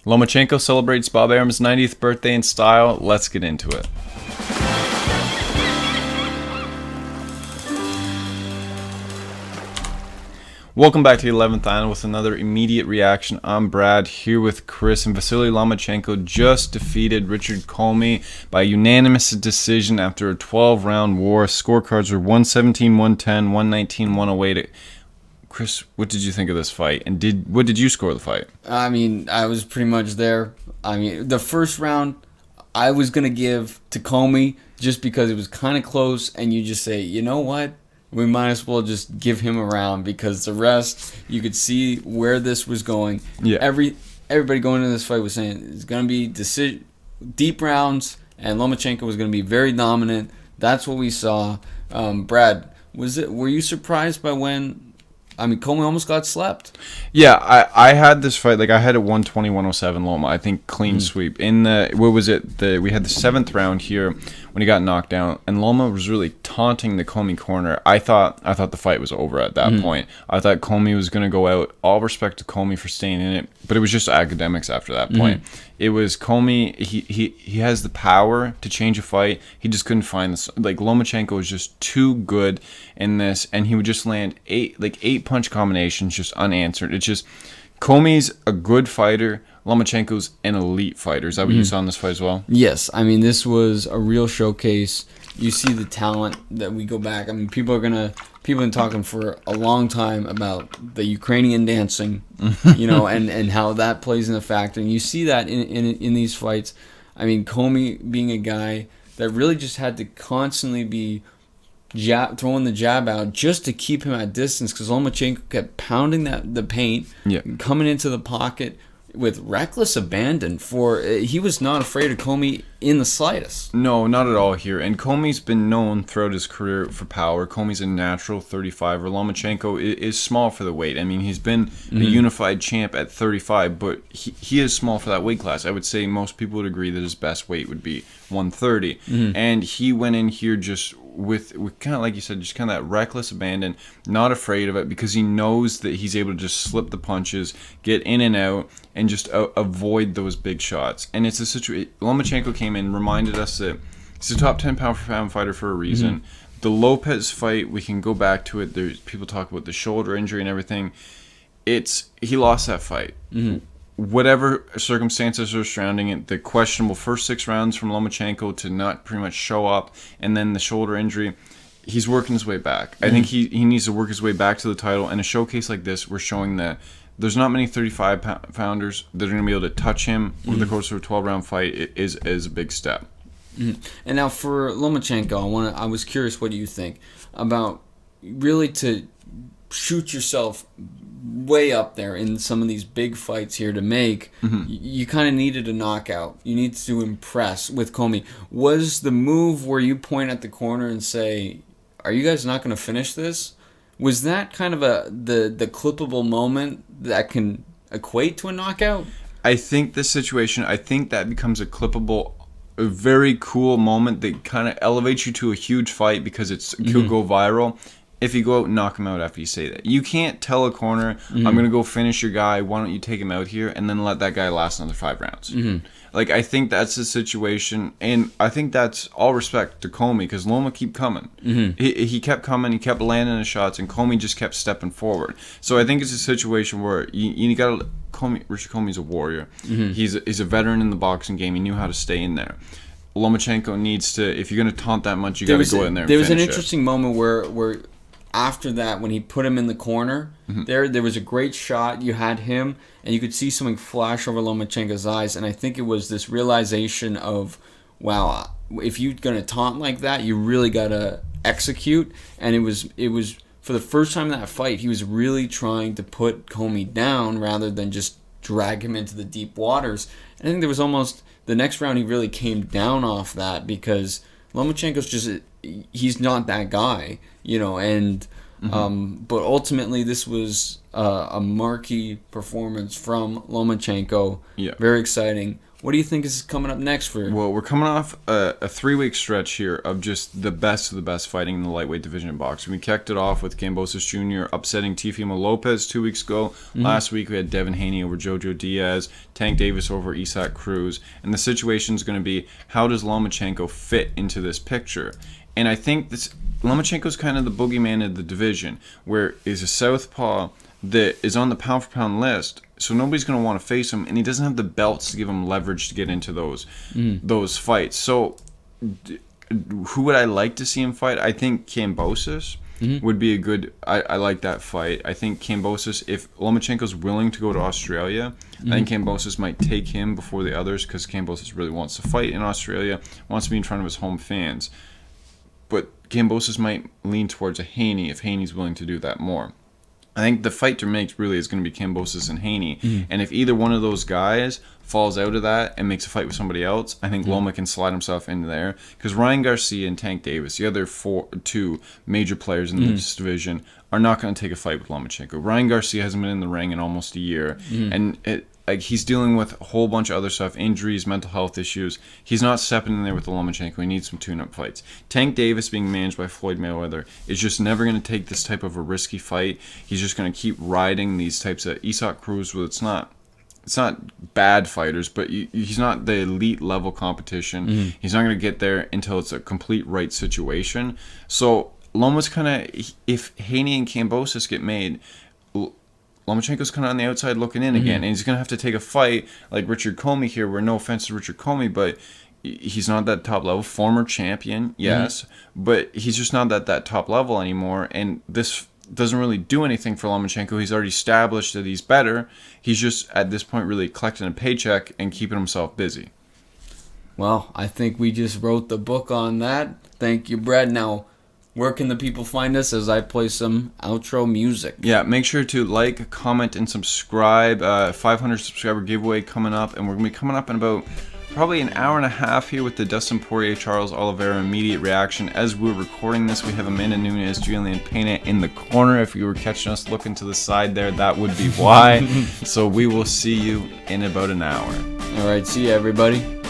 Lomachenko celebrates Bob Arum's 90th birthday in style. Let's get into it. Welcome back to the 11th Island with another immediate reaction. I'm Brad, here with Chris, and Vasily Lomachenko just defeated Richard Commey by unanimous decision after a 12-round war. Scorecards were 117, 110, 119, 108. Chris, what did you think of this fight, and what did you score the fight? I mean, I was pretty much there. I mean, the first round, I was going to give to Commey just because it was kind of close, and you just say, you know what? We might as well just give him a round because the rest, you could see where this was going. Yeah. Everybody going into this fight was saying it's going to be deep rounds, and Lomachenko was going to be very dominant. That's what we saw. Brad, were you surprised by when? I mean, Commey almost got slept. Yeah, I had this fight, I had a 120, 107 Loma. I think clean sweep. In we had the 7th round here when he got knocked down, and Loma was really taunting the Commey corner. I thought the fight was over at that point. I thought Commey was going to go out. All respect to Commey for staying in it, but it was just academics after that point. It was Commey. He has the power to change a fight. He just couldn't find this. Lomachenko was just too good in this, and he would just land eight punch combinations just unanswered. It's just Commey's a good fighter. Lomachenko's an elite fighter. Is that what you saw in this fight as well? Yes, I mean, this was a real showcase. You see the talent that we go back. I mean, people have been talking for a long time about the Ukrainian dancing, and how that plays in the factor. And you see that in these fights. I mean, Commey being a guy that really just had to constantly be throwing the jab out just to keep him at distance because Lomachenko kept pounding the paint, coming into the pocket with reckless abandon. He was not afraid of Commey in the slightest. No, not at all here. And Commey's been known throughout his career for power. Commey's a natural 35er. Lomachenko is small for the weight. I mean, he's been a unified champ at 35, but he is small for that weight class. I would say most people would agree that his best weight would be 130. And he went in here just with kind of, like you said, just kind of that reckless abandon, not afraid of it because he knows that he's able to just slip the punches, get in and out, and just avoid those big shots. And it's a situation. Lomachenko came in, reminded us that he's a top 10 pound for pound fighter for a reason. The Lopez fight, we can go back to it. There's people talk about the shoulder injury and everything. He lost that fight. Whatever circumstances are surrounding it, the questionable first 6 rounds from Lomachenko to not pretty much show up, and then the shoulder injury, he's working his way back. I think he needs to work his way back to the title, and a showcase like this, we're showing that there's not many 35-pounders that are going to be able to touch him over the course of a 12-round fight. It is a big step. And now for Lomachenko, I was curious, what do you think about really to shoot yourself way up there in some of these big fights here to make, you kind of needed a knockout. You need to impress with Commey. Was the move where you point at the corner and say, are you guys not going to finish this? Was that kind of the clippable moment that can equate to a knockout? I think this situation, that becomes a very cool moment that kind of elevates you to a huge fight because it'll go viral. If you go out and knock him out after you say that. You can't tell a corner, I'm going to go finish your guy, why don't you take him out here, and then let that guy last another 5 rounds. I think that's the situation, and I think that's all respect to Commey, because Loma kept coming. He kept coming, he kept landing his shots, and Commey just kept stepping forward. So I think it's a situation where you got to... Richard Commey's a warrior. He's a veteran in the boxing game. He knew how to stay in there. Lomachenko needs to... If you're going to taunt that much, you got to go in there and There was an finish interesting moment where after that, when he put him in the corner, there was a great shot. You had him, and you could see something flash over Lomachenko's eyes, and I think it was this realization of, wow, if you're going to taunt like that, you really got to execute. And it was for the first time in that fight, he was really trying to put Commey down rather than just drag him into the deep waters. And I think there was almost, the next round he really came down off that because Lomachenko's he's not that guy, and but ultimately this was a marquee performance from Lomachenko. Yeah. Very exciting. What do you think is coming up next for? Well, we're coming off a 3-week stretch here of just the best of the best fighting in the lightweight division in boxing. We kicked it off with Kambosos Jr. upsetting Teofimo Lopez 2 weeks ago. Last week we had Devin Haney over Jojo Diaz, Tank Davis over Isaac Cruz. And the situation is going to be, how does Lomachenko fit into this picture? And I think Lomachenko's kind of the boogeyman of the division, where is a southpaw that is on the pound-for-pound list, so nobody's going to want to face him, and he doesn't have the belts to give him leverage to get into those fights. So who would I like to see him fight? I think Kambosos would be a good... I like that fight. I think Kambosos, if Lomachenko's willing to go to Australia, I think Kambosos might take him before the others, because Kambosos really wants to fight in Australia, wants to be in front of his home fans. But Kambosos might lean towards a Haney if Haney's willing to do that more. I think the fight to make really is going to be Kambosos and Haney. And if either one of those guys falls out of that and makes a fight with somebody else, I think Loma can slide himself into there. Because Ryan Garcia and Tank Davis, the other two major players in this division, are not going to take a fight with Lomachenko. Ryan Garcia hasn't been in the ring in almost a year. And he's dealing with a whole bunch of other stuff, injuries, mental health issues. He's not stepping in there with the Lomachenko. He needs some tune-up fights. Tank Davis, being managed by Floyd Mayweather, is just never going to take this type of a risky fight. He's just going to keep riding these types of Isaac Cruz. Well, it's not bad fighters, but he's not the elite level competition. He's not going to get there until it's a complete right situation. So Loma's kind of, if Haney and Kambosos get made, Lomachenko's kind of on the outside looking in again, and he's going to have to take a fight like Richard Comey here, where no offense to Richard Comey, but he's not that top level. Former champion, yes, but he's just not that top level anymore, and this doesn't really do anything for Lomachenko. He's already established that he's better. He's just, at this point, really collecting a paycheck and keeping himself busy. Well, I think we just wrote the book on that. Thank you, Brad. Now, where can the people find us as I play some outro music? Yeah, make sure to like, comment, and subscribe. 500 subscriber giveaway coming up, and we're going to be coming up in about probably an hour and a half here with the Dustin Poirier, Charles Oliveira immediate reaction. As we're recording this, we have Amanda Nunes, Julian Pena in the corner. If you were catching us looking to the side there, that would be why. So we will see you in about an hour. All right, see you, everybody.